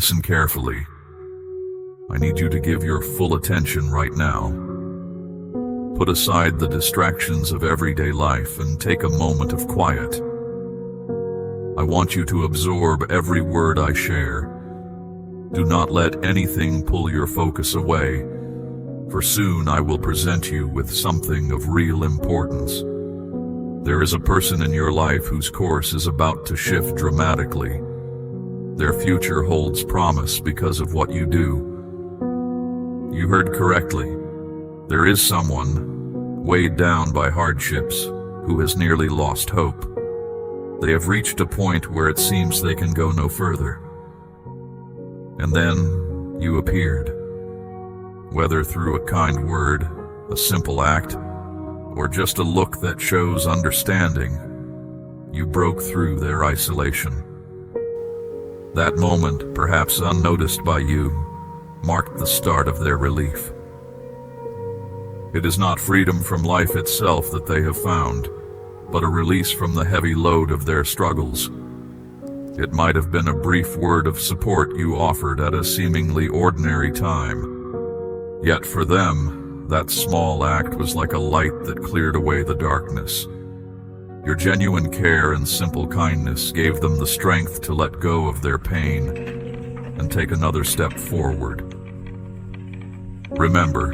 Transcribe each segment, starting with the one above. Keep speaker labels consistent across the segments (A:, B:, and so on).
A: Listen carefully. I need you to give your full attention right now. Put aside the distractions of everyday life and take a moment of quiet. I want you to absorb every word I share. Do not let anything pull your focus away, for soon I will present you with something of real importance. There is a person in your life whose course is about to shift dramatically. Their future holds promise because of what you do. You heard correctly. There is someone, weighed down by hardships, who has nearly lost hope. They have reached a point where it seems they can go no further. And then you appeared. Whether through a kind word, a simple act, or just a look that shows understanding, you broke through their isolation. That moment, perhaps unnoticed by you, marked the start of their relief. It is not freedom from life itself that they have found, but a release from the heavy load of their struggles. It might have been a brief word of support you offered at a seemingly ordinary time. Yet for them, that small act was like a light that cleared away the darkness. Your genuine care and simple kindness gave them the strength to let go of their pain and take another step forward. Remember,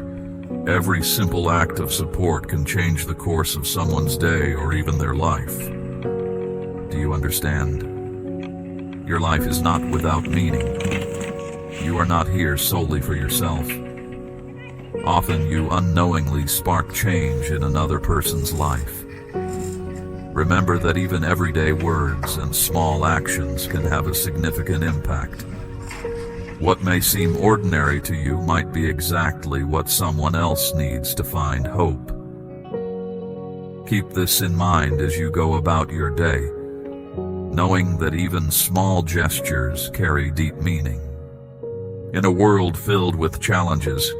A: every simple act of support can change the course of someone's day or even their life. Do you understand? Your life is not without meaning. You are not here solely for yourself. Often you unknowingly spark change in another person's life. Remember that even everyday words and small actions can have a significant impact. What may seem ordinary to you might be exactly what someone else needs to find hope. Keep this in mind as you go about your day, knowing that even small gestures carry deep meaning. In a world filled with challenges,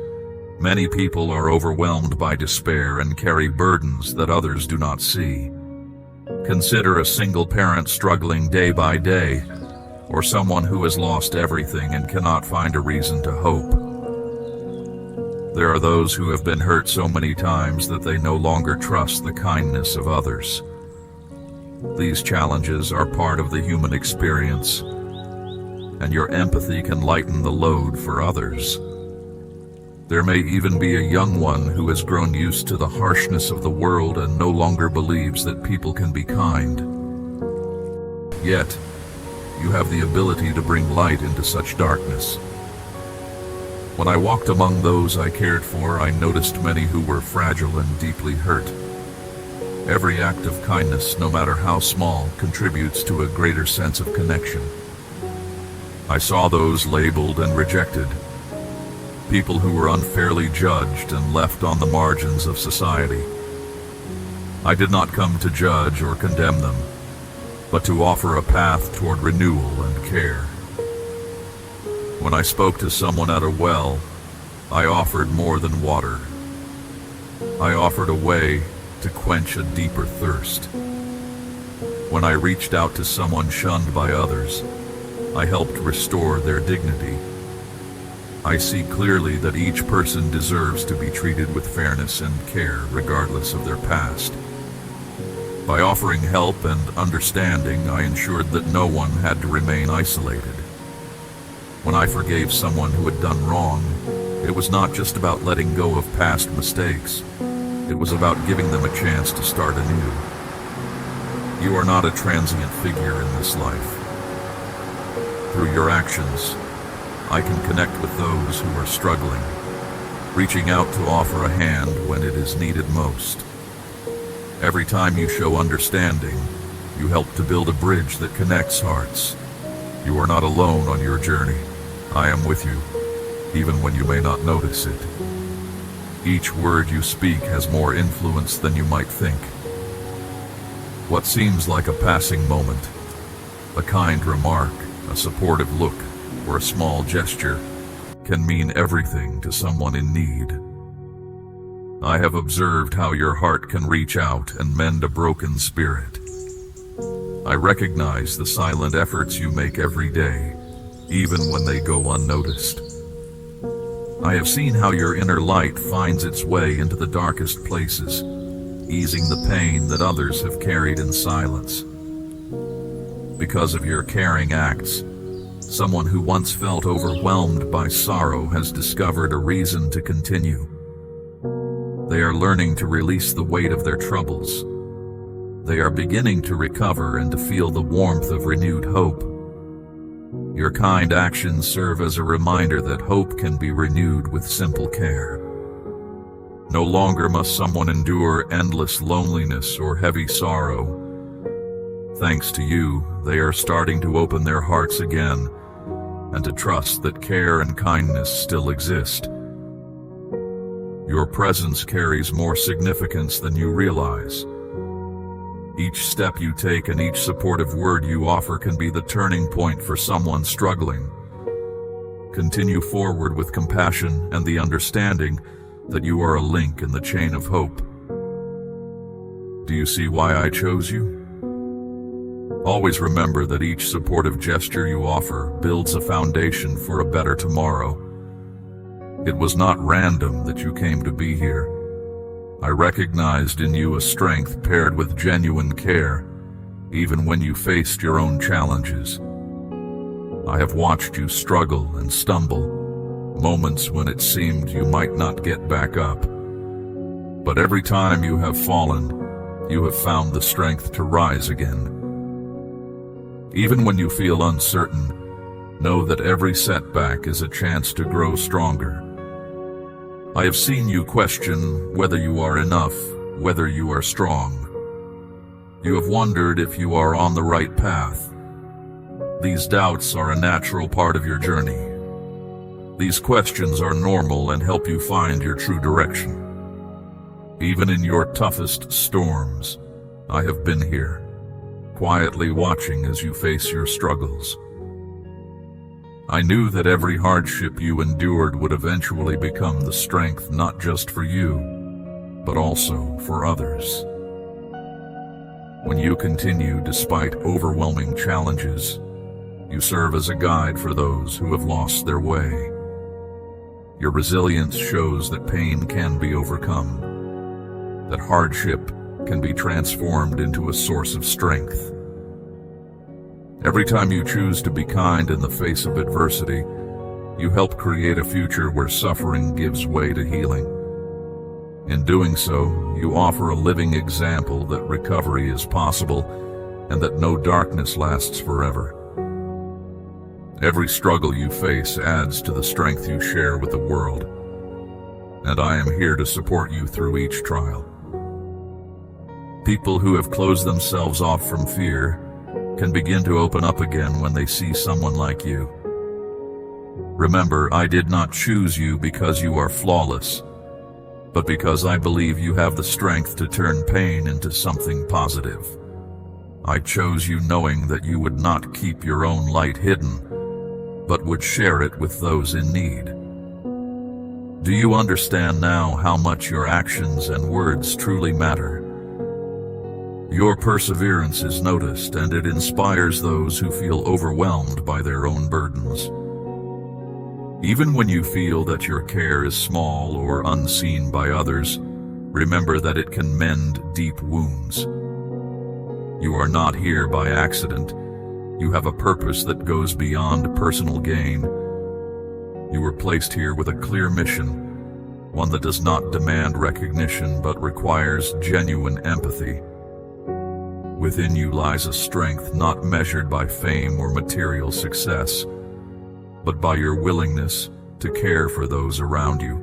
A: many people are overwhelmed by despair and carry burdens that others do not see. Consider a single parent struggling day by day, or someone who has lost everything and cannot find a reason to hope. There are those who have been hurt so many times that they no longer trust the kindness of others. These challenges are part of the human experience, and your empathy can lighten the load for others. There may even be a young one who has grown used to the harshness of the world and no longer believes that people can be kind. Yet, you have the ability to bring light into such darkness. When I walked among those I cared for, I noticed many who were fragile and deeply hurt. Every act of kindness, no matter how small, contributes to a greater sense of connection. I saw those labeled and rejected, people who were unfairly judged and left on the margins of society. I did not come to judge or condemn them, but to offer a path toward renewal and care. When I spoke to someone at a well, I offered more than water. I offered a way to quench a deeper thirst. When I reached out to someone shunned by others, I helped restore their dignity. I see clearly that each person deserves to be treated with fairness and care regardless of their past. By offering help and understanding, I ensured that no one had to remain isolated. When I forgave someone who had done wrong, it was not just about letting go of past mistakes. It was about giving them a chance to start anew. You are not a transient figure in this life. Through your actions, I can connect with those who are struggling, reaching out to offer a hand when it is needed most. Every time you show understanding, you help to build a bridge that connects hearts. You are not alone on your journey. I am with you, even when you may not notice it. Each word you speak has more influence than you might think. What seems like a passing moment, a kind remark, a supportive look, or a small gesture, can mean everything to someone in need. I have observed how your heart can reach out and mend a broken spirit. I recognize the silent efforts you make every day, even when they go unnoticed. I have seen how your inner light finds its way into the darkest places, easing the pain that others have carried in silence. Because of your caring acts, someone who once felt overwhelmed by sorrow has discovered a reason to continue. They are learning to release the weight of their troubles. They are beginning to recover and to feel the warmth of renewed hope. Your kind actions serve as a reminder that hope can be renewed with simple care. No longer must someone endure endless loneliness or heavy sorrow. Thanks to you, they are starting to open their hearts again and to trust that care and kindness still exist. Your presence carries more significance than you realize. Each step you take and each supportive word you offer can be the turning point for someone struggling. Continue forward with compassion and the understanding that you are a link in the chain of hope. Do you see why I chose you? Always remember that each supportive gesture you offer builds a foundation for a better tomorrow. It was not random that you came to be here. I recognized in you a strength paired with genuine care, even when you faced your own challenges. I have watched you struggle and stumble, moments when it seemed you might not get back up. But every time you have fallen, you have found the strength to rise again. Even when you feel uncertain, know that every setback is a chance to grow stronger. I have seen you question whether you are enough, whether you are strong. You have wondered if you are on the right path. These doubts are a natural part of your journey. These questions are normal and help you find your true direction. Even in your toughest storms, I have been here, quietly watching as you face your struggles. I knew that every hardship you endured would eventually become the strength not just for you, but also for others. When you continue despite overwhelming challenges, you serve as a guide for those who have lost their way. Your resilience shows that pain can be overcome, that hardship can be transformed into a source of strength. Every time you choose to be kind in the face of adversity, you help create a future where suffering gives way to healing. In doing so, you offer a living example that recovery is possible and that no darkness lasts forever. Every struggle you face adds to the strength you share with the world, and I am here to support you through each trial. People who have closed themselves off from fear can begin to open up again when they see someone like you. Remember, I did not choose you because you are flawless, but because I believe you have the strength to turn pain into something positive. I chose you knowing that you would not keep your own light hidden, but would share it with those in need. Do you understand now how much your actions and words truly matter? Your perseverance is noticed, and it inspires those who feel overwhelmed by their own burdens. Even when you feel that your care is small or unseen by others, remember that it can mend deep wounds. You are not here by accident. You have a purpose that goes beyond personal gain. You were placed here with a clear mission, one that does not demand recognition but requires genuine empathy. Within you lies a strength not measured by fame or material success, but by your willingness to care for those around you.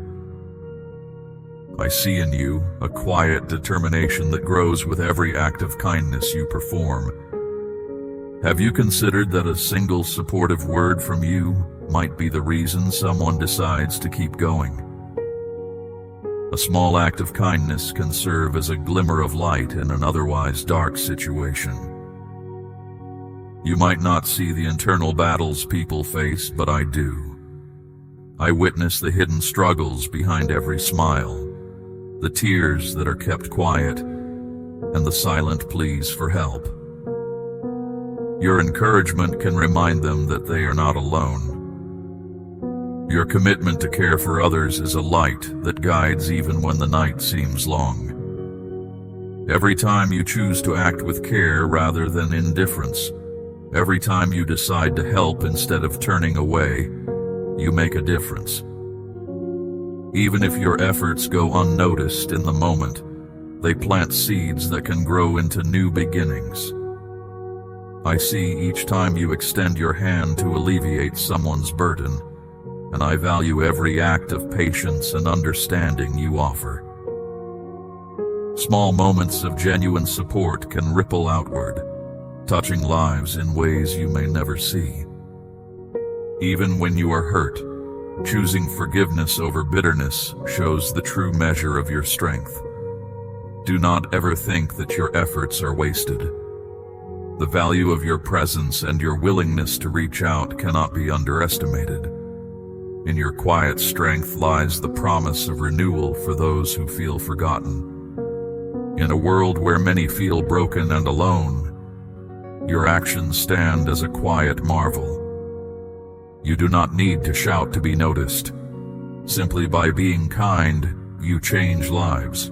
A: I see in you a quiet determination that grows with every act of kindness you perform. Have you considered that a single supportive word from you might be the reason someone decides to keep going? A small act of kindness can serve as a glimmer of light in an otherwise dark situation. You might not see the internal battles people face, but I do. I witness the hidden struggles behind every smile, the tears that are kept quiet, and the silent pleas for help. Your encouragement can remind them that they are not alone. Your commitment to care for others is a light that guides even when the night seems long. Every time you choose to act with care rather than indifference, every time you decide to help instead of turning away, you make a difference. Even if your efforts go unnoticed in the moment, they plant seeds that can grow into new beginnings. I see each time you extend your hand to alleviate someone's burden, and I value every act of patience and understanding you offer. Small moments of genuine support can ripple outward, touching lives in ways you may never see. Even when you are hurt, choosing forgiveness over bitterness shows the true measure of your strength. Do not ever think that your efforts are wasted. The value of your presence and your willingness to reach out cannot be underestimated. In your quiet strength lies the promise of renewal for those who feel forgotten. In a world where many feel broken and alone, your actions stand as a quiet marvel. You do not need to shout to be noticed. Simply by being kind, you change lives.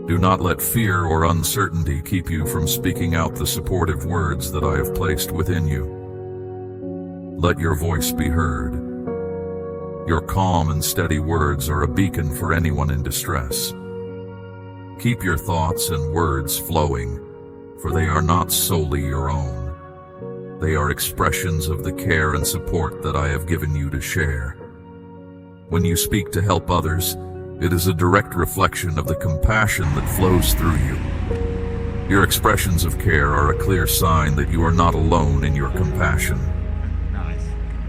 A: Do not let fear or uncertainty keep you from speaking out the supportive words that I have placed within you. Let your voice be heard. Your calm and steady words are a beacon for anyone in distress. Keep your thoughts and words flowing, for they are not solely your own. They are expressions of the care and support that I have given you to share. When you speak to help others, it is a direct reflection of the compassion that flows through you. Your expressions of care are a clear sign that you are not alone in your compassion.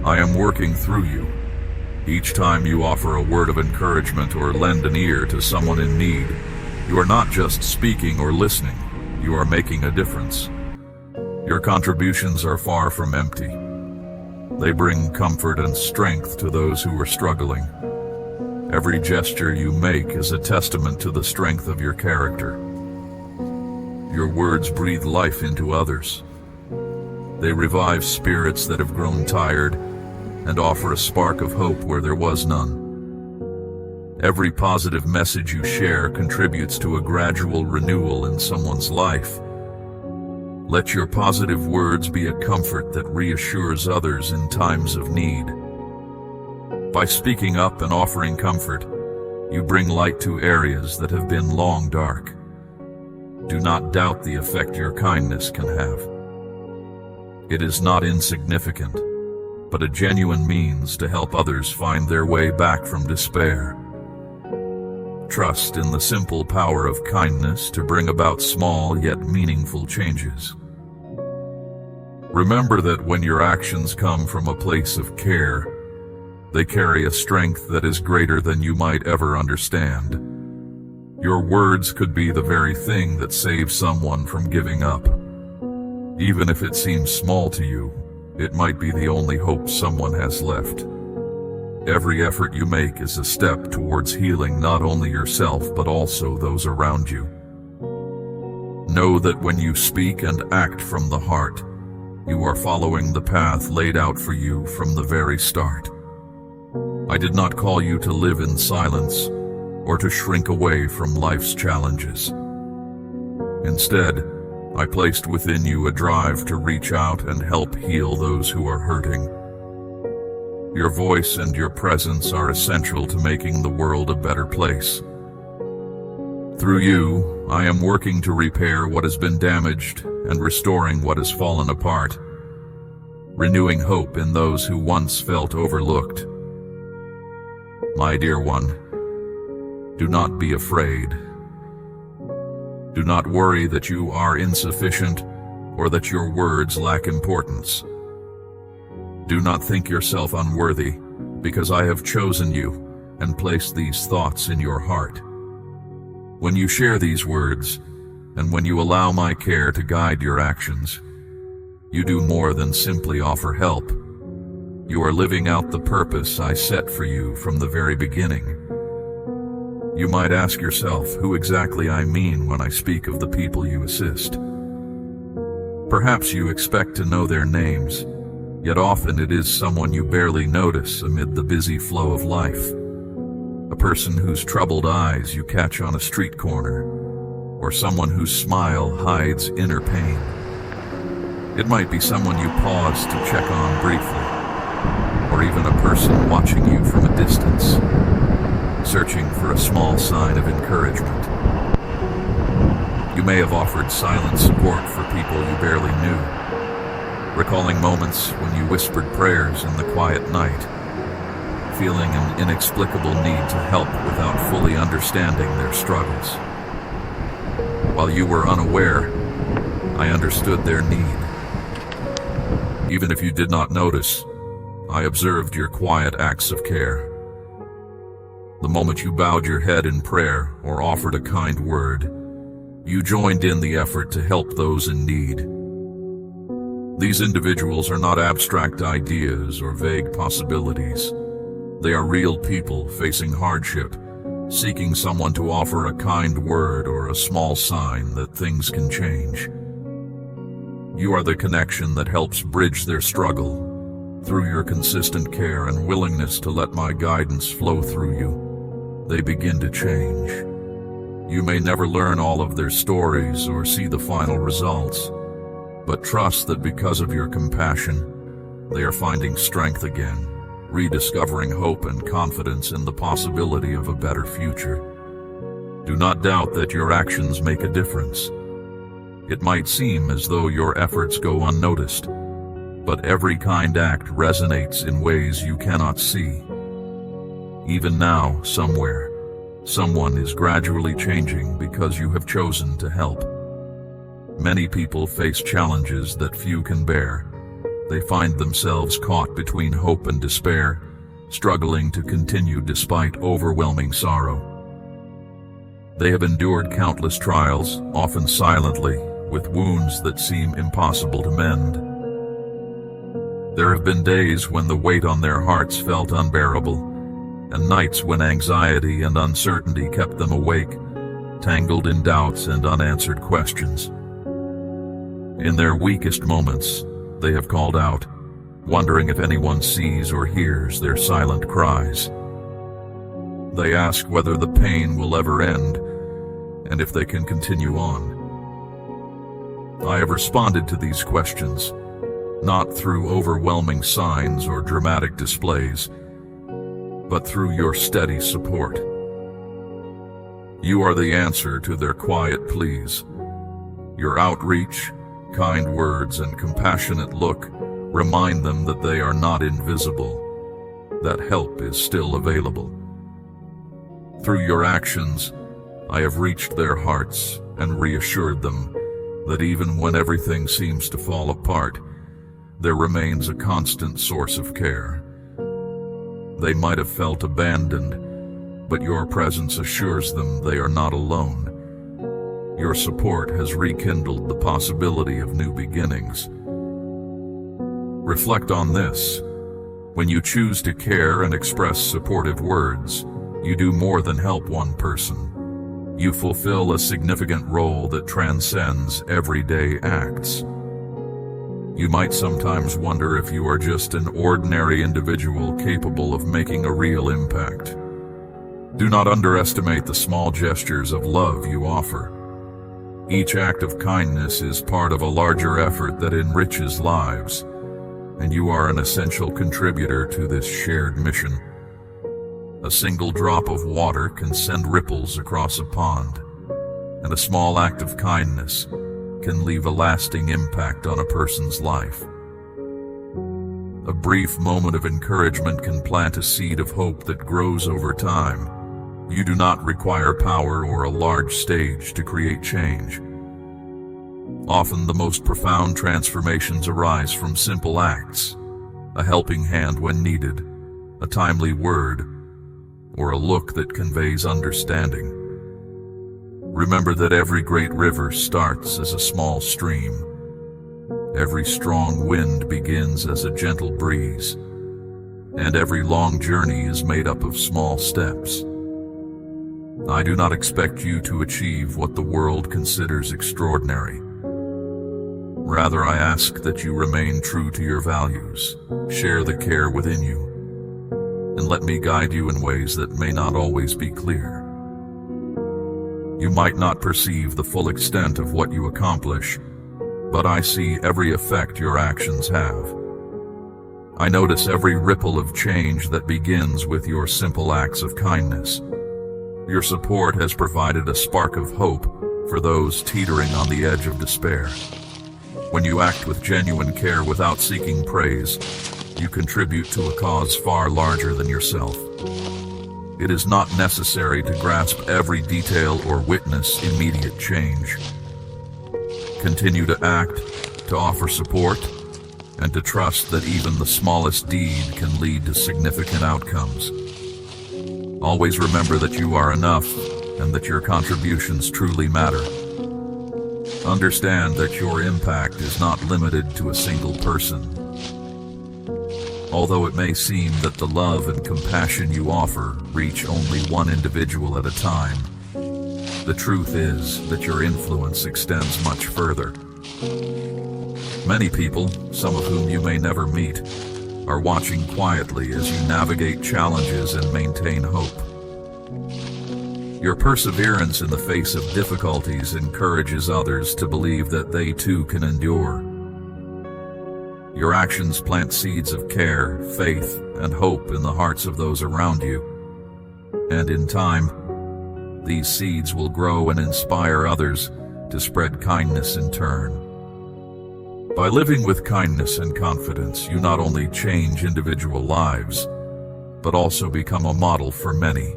A: I am working through you. Each time you offer a word of encouragement or lend an ear to someone in need, you are not just speaking or listening, you are making a difference. Your contributions are far from empty. They bring comfort and strength to those who are struggling. Every gesture you make is a testament to the strength of your character. Your words breathe life into others. They revive spirits that have grown tired and offer a spark of hope where there was none. Every positive message you share contributes to a gradual renewal in someone's life. Let your positive words be a comfort that reassures others in times of need. By speaking up and offering comfort, you bring light to areas that have been long dark. Do not doubt the effect your kindness can have. It is not insignificant, but a genuine means to help others find their way back from despair. Trust in the simple power of kindness to bring about small yet meaningful changes. Remember that when your actions come from a place of care, they carry a strength that is greater than you might ever understand. Your words could be the very thing that saves someone from giving up. Even if it seems small to you, it might be the only hope someone has left. Every effort you make is a step towards healing not only yourself but also those around you. Know that when you speak and act from the heart, you are following the path laid out for you from the very start. I did not call you to live in silence or to shrink away from life's challenges. Instead, I placed within you a drive to reach out and help heal those who are hurting. Your voice and your presence are essential to making the world a better place. Through you, I am working to repair what has been damaged and restoring what has fallen apart, renewing hope in those who once felt overlooked. My dear one, do not be afraid. Do not worry that you are insufficient or that your words lack importance. Do not think yourself unworthy, because I have chosen you and placed these thoughts in your heart. When you share these words, and when you allow my care to guide your actions, you do more than simply offer help. You are living out the purpose I set for you from the very beginning. You might ask yourself who exactly I mean when I speak of the people you assist. Perhaps you expect to know their names, yet often it is someone you barely notice amid the busy flow of life. A person whose troubled eyes you catch on a street corner, or someone whose smile hides inner pain. It might be someone you pause to check on briefly, or even a person watching you from a distance, searching for a small sign of encouragement. You may have offered silent support for people you barely knew, recalling moments when you whispered prayers in the quiet night, feeling an inexplicable need to help without fully understanding their struggles. While you were unaware, I understood their need. Even if you did not notice, I observed your quiet acts of care. The moment you bowed your head in prayer or offered a kind word, you joined in the effort to help those in need. These individuals are not abstract ideas or vague possibilities. They are real people facing hardship, seeking someone to offer a kind word or a small sign that things can change. You are the connection that helps bridge their struggle. Through your consistent care and willingness to let my guidance flow through you, they begin to change. You may never learn all of their stories or see the final results, but trust that because of your compassion, they are finding strength again, rediscovering hope and confidence in the possibility of a better future. Do not doubt that your actions make a difference. It might seem as though your efforts go unnoticed, but every kind act resonates in ways you cannot see. Even now, somewhere, someone is gradually changing because you have chosen to help. Many people face challenges that few can bear. They find themselves caught between hope and despair, struggling to continue despite overwhelming sorrow. They have endured countless trials, often silently, with wounds that seem impossible to mend. There have been days when the weight on their hearts felt unbearable, and nights when anxiety and uncertainty kept them awake, tangled in doubts and unanswered questions. In their weakest moments, they have called out, wondering if anyone sees or hears their silent cries. They ask whether the pain will ever end, and if they can continue on. I have responded to these questions, not through overwhelming signs or dramatic displays, but through your steady support. You are the answer to their quiet pleas. Your outreach, kind words, and compassionate look remind them that they are not invisible, that help is still available. Through your actions, I have reached their hearts and reassured them that even when everything seems to fall apart, there remains a constant source of care. They might have felt abandoned, but your presence assures them they are not alone. Your support has rekindled the possibility of new beginnings. Reflect on this. When you choose to care and express supportive words, you do more than help one person. You fulfill a significant role that transcends everyday acts. You might sometimes wonder if you are just an ordinary individual capable of making a real impact. Do not underestimate the small gestures of love you offer. Each act of kindness is part of a larger effort that enriches lives, and you are an essential contributor to this shared mission. A single drop of water can send ripples across a pond, and a small act of kindness can leave a lasting impact on a person's life. A brief moment of encouragement can plant a seed of hope that grows over time. You do not require power or a large stage to create change. Often the most profound transformations arise from simple acts: a helping hand when needed, a timely word, or a look that conveys understanding. Remember that every great river starts as a small stream. Every strong wind begins as a gentle breeze, and every long journey is made up of small steps. I do not expect you to achieve what the world considers extraordinary. Rather, I ask that you remain true to your values, share the care within you, and let me guide you in ways that may not always be clear. You might not perceive the full extent of what you accomplish, but I see every effect your actions have. I notice every ripple of change that begins with your simple acts of kindness. Your support has provided a spark of hope for those teetering on the edge of despair. When you act with genuine care without seeking praise, you contribute to a cause far larger than yourself. It is not necessary to grasp every detail or witness immediate change. Continue to act, to offer support, and to trust that even the smallest deed can lead to significant outcomes. Always remember that you are enough and that your contributions truly matter. Understand that your impact is not limited to a single person. Although it may seem that the love and compassion you offer reach only one individual at a time, the truth is that your influence extends much further. Many people, some of whom you may never meet, are watching quietly as you navigate challenges and maintain hope. Your perseverance in the face of difficulties encourages others to believe that they too can endure. Your actions plant seeds of care, faith, and hope in the hearts of those around you. And in time, these seeds will grow and inspire others to spread kindness in turn. By living with kindness and confidence, you not only change individual lives, but also become a model for many.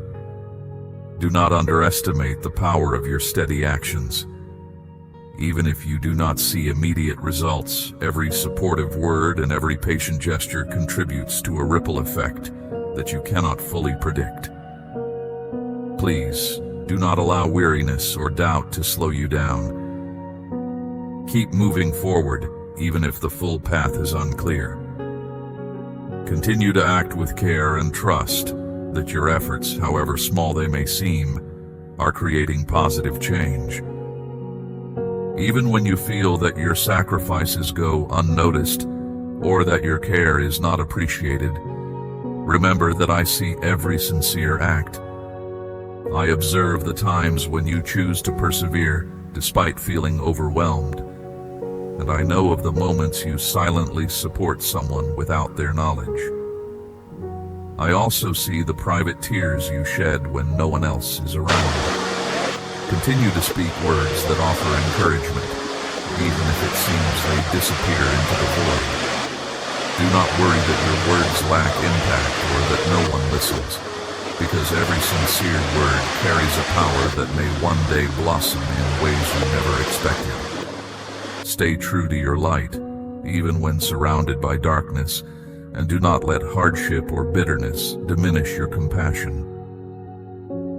A: Do not underestimate the power of your steady actions. Even if you do not see immediate results, every supportive word and every patient gesture contributes to a ripple effect that you cannot fully predict. Please, do not allow weariness or doubt to slow you down. Keep moving forward, even if the full path is unclear. Continue to act with care and trust that your efforts, however small they may seem, are creating positive change. Even when you feel that your sacrifices go unnoticed or that your care is not appreciated, remember that I see every sincere act. I observe the times when you choose to persevere despite feeling overwhelmed, and I know of the moments you silently support someone without their knowledge. I also see the private tears you shed when no one else is around. Continue to speak words that offer encouragement, even if it seems they disappear into the void. Do not worry that your words lack impact or that no one listens, because every sincere word carries a power that may one day blossom in ways you never expected. Stay true to your light, even when surrounded by darkness, and do not let hardship or bitterness diminish your compassion.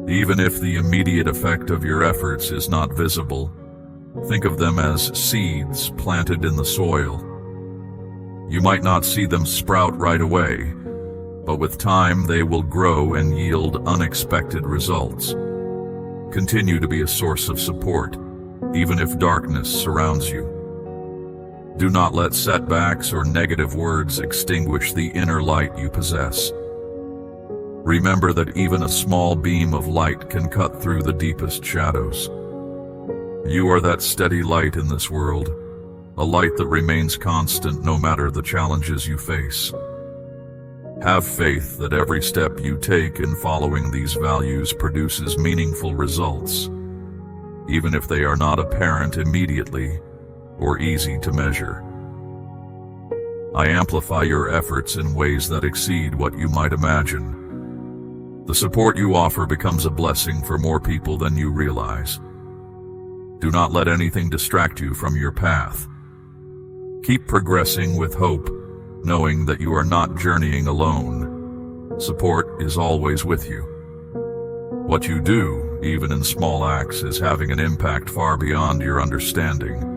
A: Even if the immediate effect of your efforts is not visible, think of them as seeds planted in the soil. You might not see them sprout right away, but with time they will grow and yield unexpected results. Continue to be a source of support, even if darkness surrounds you. Do not let setbacks or negative words extinguish the inner light you possess. Remember that even a small beam of light can cut through the deepest shadows. You are that steady light in this world, a light that remains constant no matter the challenges you face. Have faith that every step you take in following these values produces meaningful results, even if they are not apparent immediately or easy to measure. I amplify your efforts in ways that exceed what you might imagine. The support you offer becomes a blessing for more people than you realize. Do not let anything distract you from your path. Keep progressing with hope, knowing that you are not journeying alone. Support is always with you. What you do, even in small acts, is having an impact far beyond your understanding.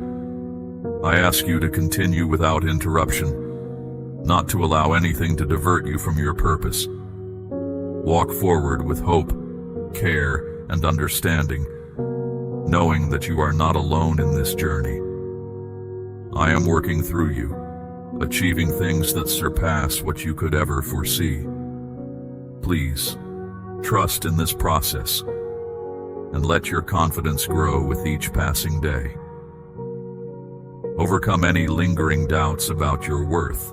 A: I ask you to continue without interruption, not to allow anything to divert you from your purpose. Walk forward with hope, care, and understanding, knowing that you are not alone in this journey. I am working through you, achieving things that surpass what you could ever foresee. Please, trust in this process, and let your confidence grow with each passing day. Overcome any lingering doubts about your worth,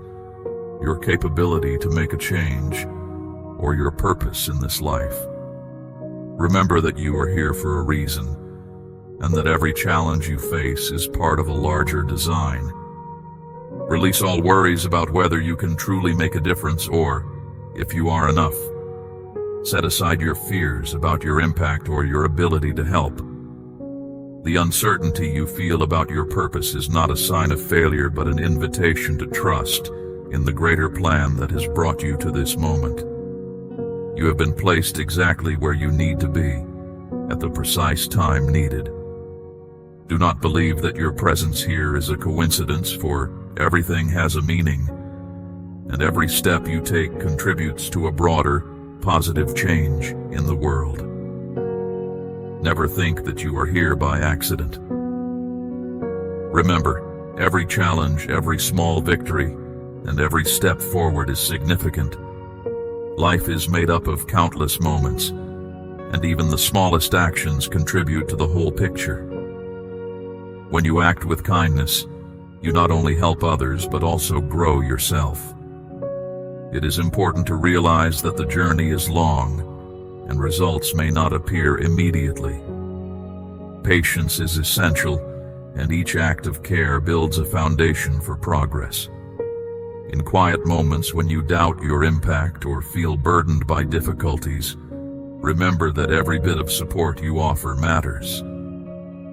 A: your capability to make a change, or your purpose in this life. Remember that you are here for a reason, and that every challenge you face is part of a larger design. Release all worries about whether you can truly make a difference or if you are enough. Set aside your fears about your impact or your ability to help. The uncertainty you feel about your purpose is not a sign of failure but an invitation to trust in the greater plan that has brought you to this moment. You have been placed exactly where you need to be, at the precise time needed. Do not believe that your presence here is a coincidence, for everything has a meaning, and every step you take contributes to a broader, positive change in the world. Never think that you are here by accident. Remember, every challenge, every small victory, and every step forward is significant. Life is made up of countless moments, and even the smallest actions contribute to the whole picture. When you act with kindness, you not only help others but also grow yourself. It is important to realize that the journey is long, and results may not appear immediately. Patience is essential, and each act of care builds a foundation for progress. In quiet moments when you doubt your impact or feel burdened by difficulties, remember that every bit of support you offer matters.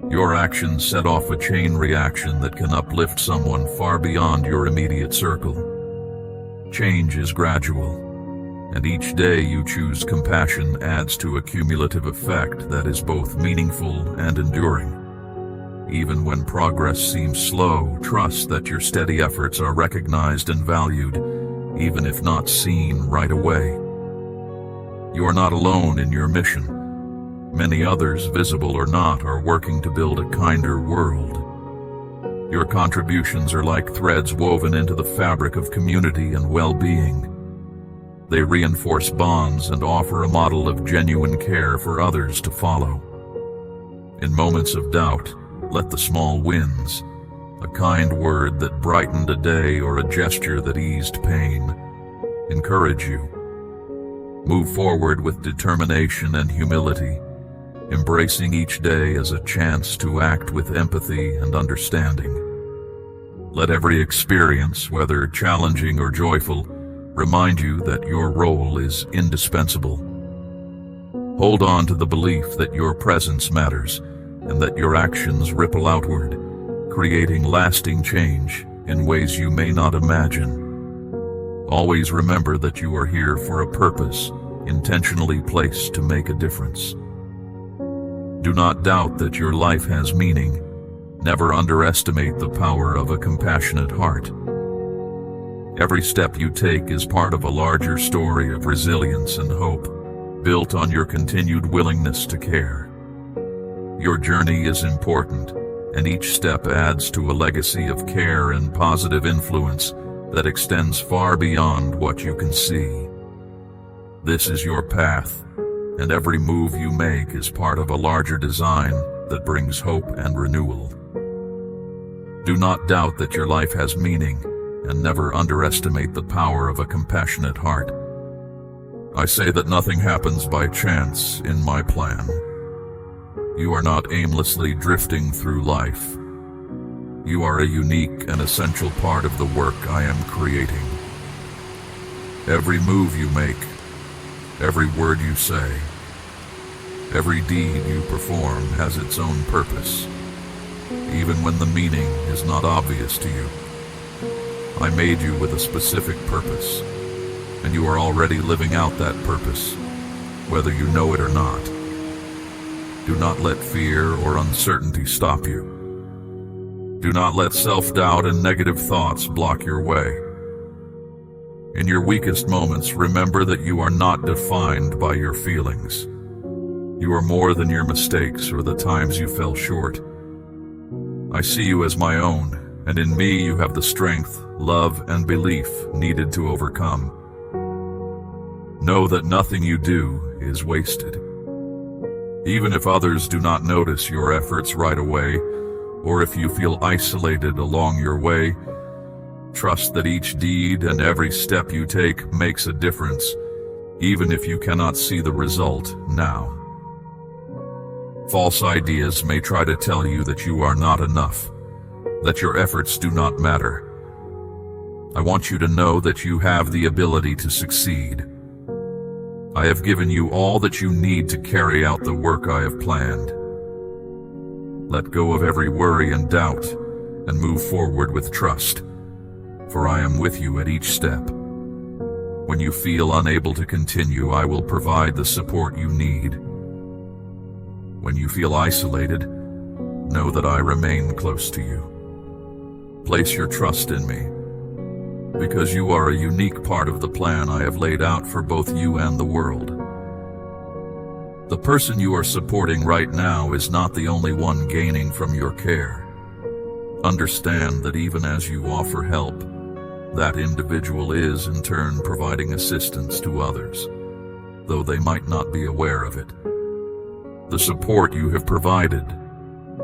A: Your actions set off a chain reaction that can uplift someone far beyond your immediate circle. Change is gradual, and each day you choose compassion adds to a cumulative effect that is both meaningful and enduring. Even when progress seems slow, trust that your steady efforts are recognized and valued, even if not seen right away. You are not alone in your mission. Many others, visible or not, are working to build a kinder world. Your contributions are like threads woven into the fabric of community and well-being. They reinforce bonds and offer a model of genuine care for others to follow. In moments of doubt, let the small wins, a kind word that brightened a day or a gesture that eased pain, encourage you. Move forward with determination and humility, embracing each day as a chance to act with empathy and understanding. Let every experience, whether challenging or joyful, remind you that your role is indispensable. Hold on to the belief that your presence matters and that your actions ripple outward, creating lasting change in ways you may not imagine. Always remember that you are here for a purpose, intentionally placed to make a difference. Do not doubt that your life has meaning. Never underestimate the power of a compassionate heart. Every step you take is part of a larger story of resilience and hope, built on your continued willingness to care. Your journey is important, and each step adds to a legacy of care and positive influence that extends far beyond what you can see. This is your path, and every move you make is part of a larger design that brings hope and renewal. Do not doubt that your life has meaning, and never underestimate the power of a compassionate heart. I say that nothing happens by chance in my plan. You are not aimlessly drifting through life. You are a unique and essential part of the work I am creating. Every move you make, every word you say, every deed you perform has its own purpose, even when the meaning is not obvious to you. I made you with a specific purpose, and you are already living out that purpose, whether you know it or not. Do not let fear or uncertainty stop you. Do not let self-doubt and negative thoughts block your way. In your weakest moments, remember that you are not defined by your feelings. You are more than your mistakes or the times you fell short. I see you as my own, and in me you have the strength, love, and belief needed to overcome. Know that nothing you do is wasted. Even if others do not notice your efforts right away, or if you feel isolated along your way, trust that each deed and every step you take makes a difference, even if you cannot see the result now. False ideas may try to tell you that you are not enough, that your efforts do not matter. I want you to know that you have the ability to succeed. I have given you all that you need to carry out the work I have planned. Let go of every worry and doubt, and move forward with trust, for I am with you at each step. When you feel unable to continue, I will provide the support you need. When you feel isolated, know that I remain close to you. Place your trust in me, because you are a unique part of the plan I have laid out for both you and the world. The person you are supporting right now is not the only one gaining from your care. Understand that even as you offer help, that individual is in turn providing assistance to others, though they might not be aware of it. The support you have provided,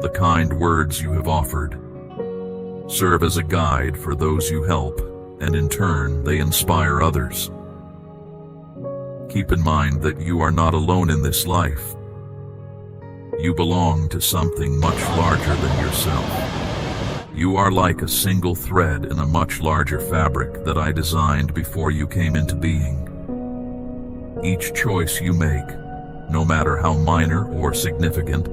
A: the kind words you have offered, serve as a guide for those you help, and in turn they inspire others. Keep in mind that you are not alone in this life. You belong to something much larger than yourself. You are like a single thread in a much larger fabric that I designed before you came into being. Each choice you make, no matter how minor or significant,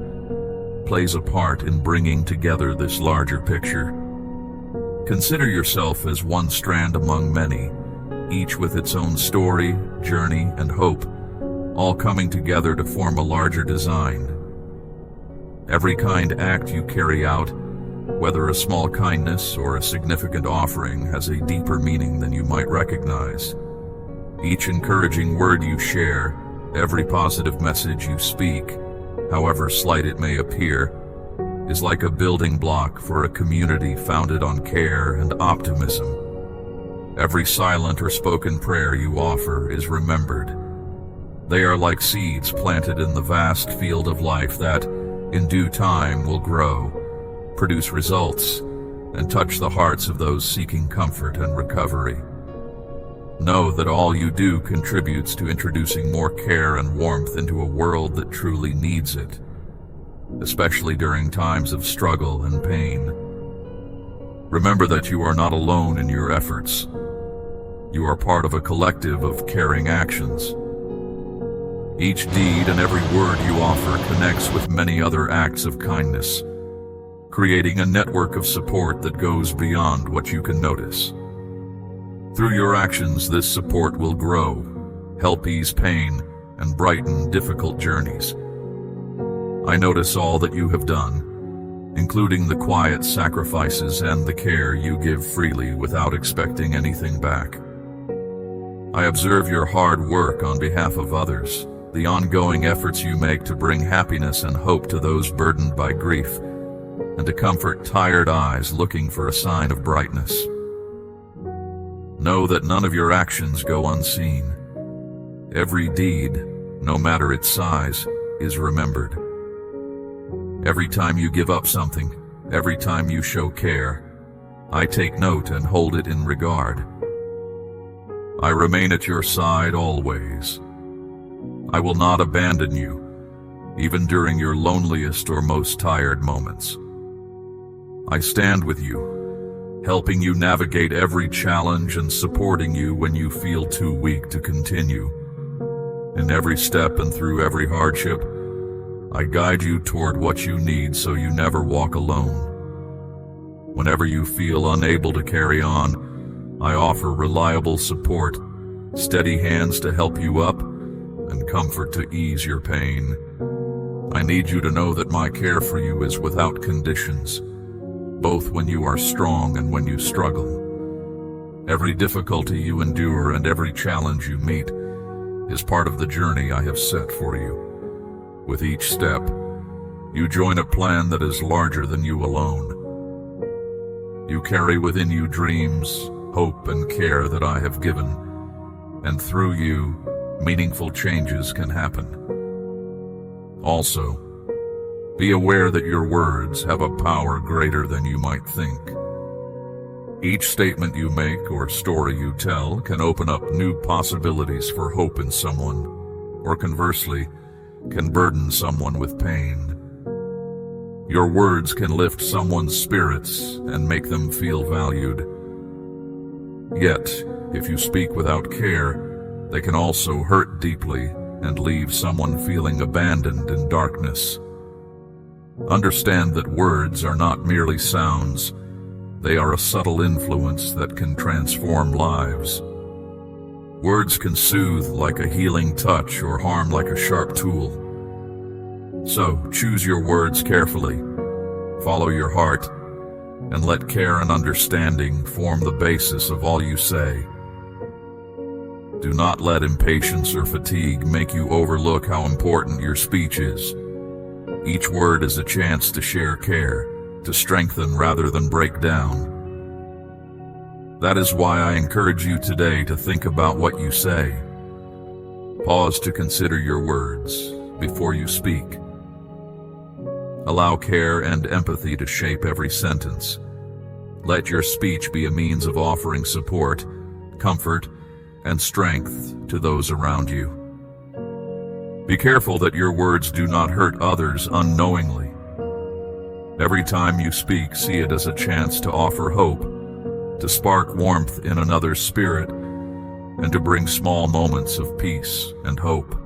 A: plays a part in bringing together this larger picture. Consider yourself as one strand among many, each with its own story, journey, and hope, all coming together to form a larger design. Every kind act you carry out, whether a small kindness or a significant offering, has a deeper meaning than you might recognize. Each encouraging word you share, every positive message you speak, however slight it may appear, is like a building block for a community founded on care and optimism. Every silent or spoken prayer you offer is remembered. They are like seeds planted in the vast field of life that, in due time, will grow, produce results, and touch the hearts of those seeking comfort and recovery. Know that all you do contributes to introducing more care and warmth into a world that truly needs it, especially during times of struggle and pain. Remember that you are not alone in your efforts. You are part of a collective of caring actions. Each deed and every word you offer connects with many other acts of kindness, creating a network of support that goes beyond what you can notice. Through your actions, this support will grow, help ease pain, and brighten difficult journeys. I notice all that you have done, including the quiet sacrifices and the care you give freely without expecting anything back. I observe your hard work on behalf of others, the ongoing efforts you make to bring happiness and hope to those burdened by grief, and to comfort tired eyes looking for a sign of brightness. Know that none of your actions go unseen. Every deed, no matter its size, is remembered. Every time you give up something, every time you show care, I take note and hold it in regard. I remain at your side always. I will not abandon you, even during your loneliest or most tired moments. I stand with you, helping you navigate every challenge and supporting you when you feel too weak to continue. In every step and through every hardship, I guide you toward what you need so you never walk alone. Whenever you feel unable to carry on, I offer reliable support, steady hands to help you up, and comfort to ease your pain. I need you to know that my care for you is without conditions, both when you are strong and when you struggle. Every difficulty you endure and every challenge you meet is part of the journey I have set for you. With each step, you join a plan that is larger than you alone. You carry within you dreams, hope, and care that I have given, and through you, meaningful changes can happen. Also, be aware that your words have a power greater than you might think. Each statement you make or story you tell can open up new possibilities for hope in someone, or conversely, can burden someone with pain. Your words can lift someone's spirits and make them feel valued. Yet, if you speak without care, they can also hurt deeply and leave someone feeling abandoned in darkness. Understand that words are not merely sounds. They are a subtle influence that can transform lives. Words can soothe like a healing touch or harm like a sharp tool. So, choose your words carefully, follow your heart, and let care and understanding form the basis of all you say. Do not let impatience or fatigue make you overlook how important your speech is. Each word is a chance to share care, to strengthen rather than break down. That is why I encourage you today to think about what you say. Pause to consider your words before you speak. Allow care and empathy to shape every sentence. Let your speech be a means of offering support, comfort, and strength to those around you. Be careful that your words do not hurt others unknowingly. Every time you speak, see it as a chance to offer hope, to spark warmth in another's spirit, and to bring small moments of peace and hope.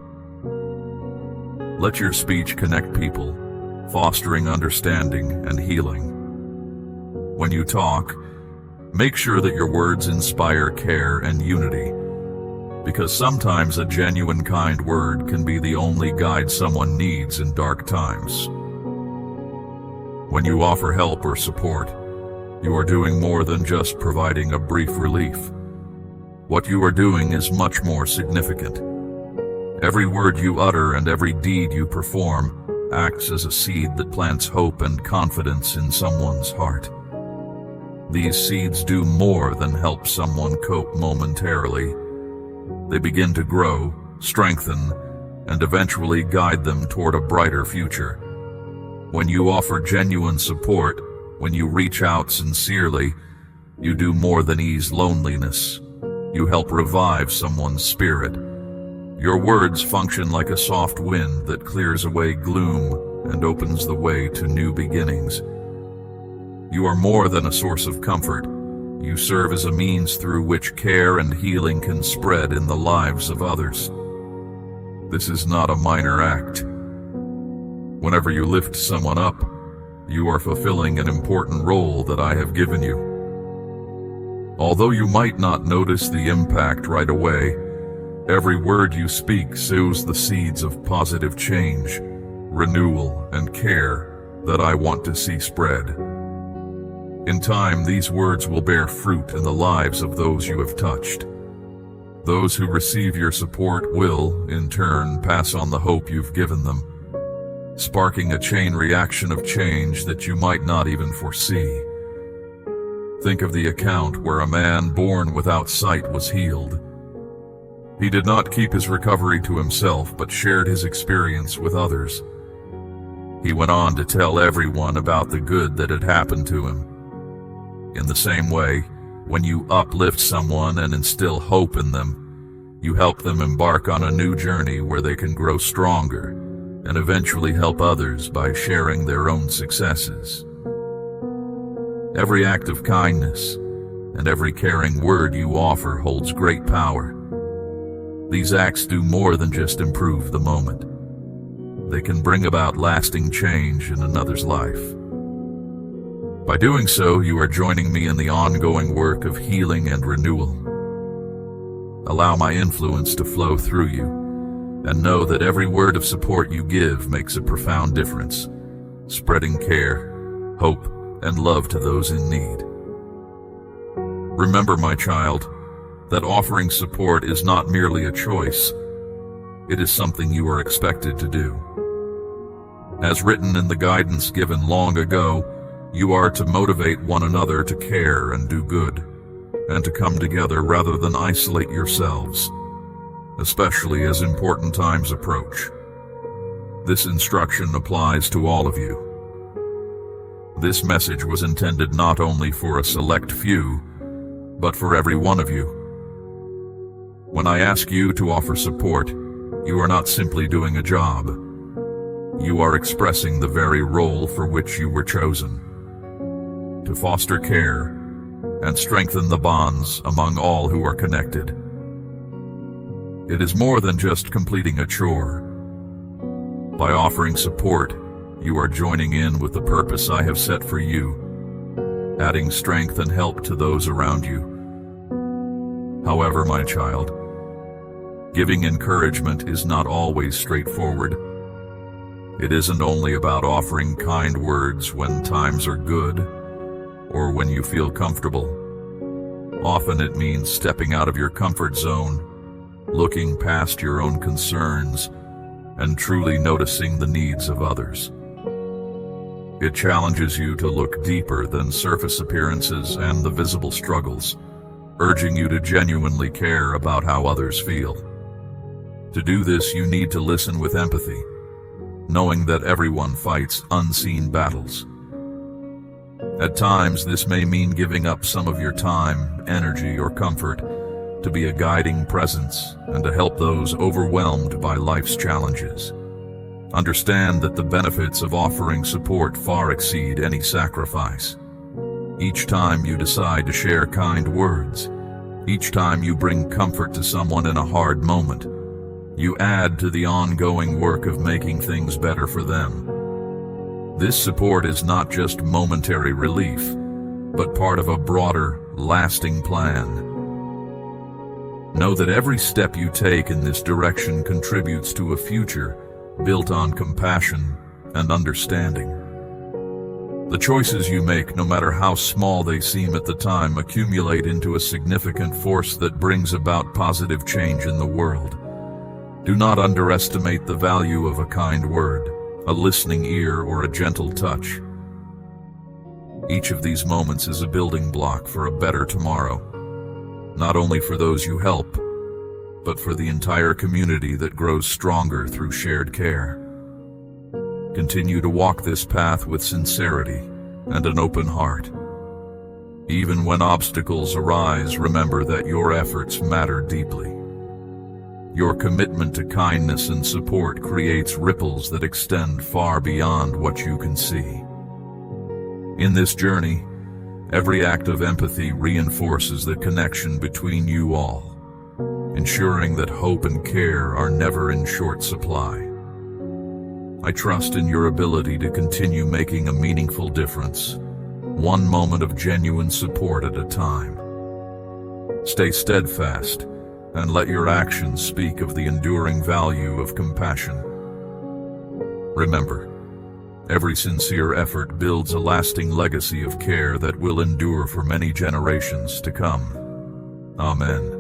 A: Let your speech connect people, fostering understanding and healing. When you talk, make sure that your words inspire care and unity, because sometimes a genuine kind word can be the only guide someone needs in dark times. When you offer help or support, you are doing more than just providing a brief relief. What you are doing is much more significant. Every word you utter and every deed you perform acts as a seed that plants hope and confidence in someone's heart. These seeds do more than help someone cope momentarily. They begin to grow, strengthen, and eventually guide them toward a brighter future. When you offer genuine support, when you reach out sincerely, you do more than ease loneliness. You help revive someone's spirit. Your words function like a soft wind that clears away gloom and opens the way to new beginnings. You are more than a source of comfort. You serve as a means through which care and healing can spread in the lives of others. This is not a minor act. Whenever you lift someone up, you are fulfilling an important role that I have given you. Although you might not notice the impact right away, every word you speak sows the seeds of positive change, renewal, and care that I want to see spread. In time, these words will bear fruit in the lives of those you have touched. Those who receive your support will, in turn, pass on the hope you've given them, sparking a chain reaction of change that you might not even foresee. Think of the account where a man born without sight was healed. He did not keep his recovery to himself, but shared his experience with others. He went on to tell everyone about the good that had happened to him. In the same way, when you uplift someone and instill hope in them, you help them embark on a new journey where they can grow stronger and eventually help others by sharing their own successes. Every act of kindness and every caring word you offer holds great power. These acts do more than just improve the moment. They can bring about lasting change in another's life. By doing so, you are joining me in the ongoing work of healing and renewal. Allow my influence to flow through you, and know that every word of support you give makes a profound difference, spreading care, hope, and love to those in need. Remember, my child, that offering support is not merely a choice. It is something you are expected to do. As written in the guidance given long ago, You are to motivate one another to care and do good, and to come together rather than isolate yourselves, especially as important times approach. This instruction applies to all of you. This message was intended not only for a select few, but for every one of you. When I ask you to offer support, you are not simply doing a job. You are expressing the very role for which you were chosen: to foster care and strengthen the bonds among all who are connected. It is more than just completing a chore. By offering support, you are joining in with the purpose I have set for you, adding strength and help to those around you. However, my child, giving encouragement is not always straightforward. It isn't only about offering kind words when times are good or when you feel comfortable. Often it means stepping out of your comfort zone, looking past your own concerns, and truly noticing the needs of others. It challenges you to look deeper than surface appearances and the visible struggles, urging you to genuinely care about how others feel. To do this, you need to listen with empathy, knowing that everyone fights unseen battles. At times, this may mean giving up some of your time, energy, or comfort to be a guiding presence and to help those overwhelmed by life's challenges. Understand that the benefits of offering support far exceed any sacrifice. Each time you decide to share kind words, each time you bring comfort to someone in a hard moment, you add to the ongoing work of making things better for them. This support is not just momentary relief, but part of a broader, lasting plan. Know that every step you take in this direction contributes to a future built on compassion and understanding. The choices you make, no matter how small they seem at the time, accumulate into a significant force that brings about positive change in the world. Do not underestimate the value of a kind word, a listening ear, or a gentle touch. Each of these moments is a building block for a better tomorrow, not only for those you help, but for the entire community that grows stronger through shared care. Continue to walk this path with sincerity and an open heart. Even when obstacles arise, remember that your efforts matter deeply. Your commitment to kindness and support creates ripples that extend far beyond what you can see. In this journey, every act of empathy reinforces the connection between you all, ensuring that hope and care are never in short supply. I trust in your ability to continue making a meaningful difference, one moment of genuine support at a time. Stay steadfast and let your actions speak of the enduring value of compassion. Remember, every sincere effort builds a lasting legacy of care that will endure for many generations to come. Amen.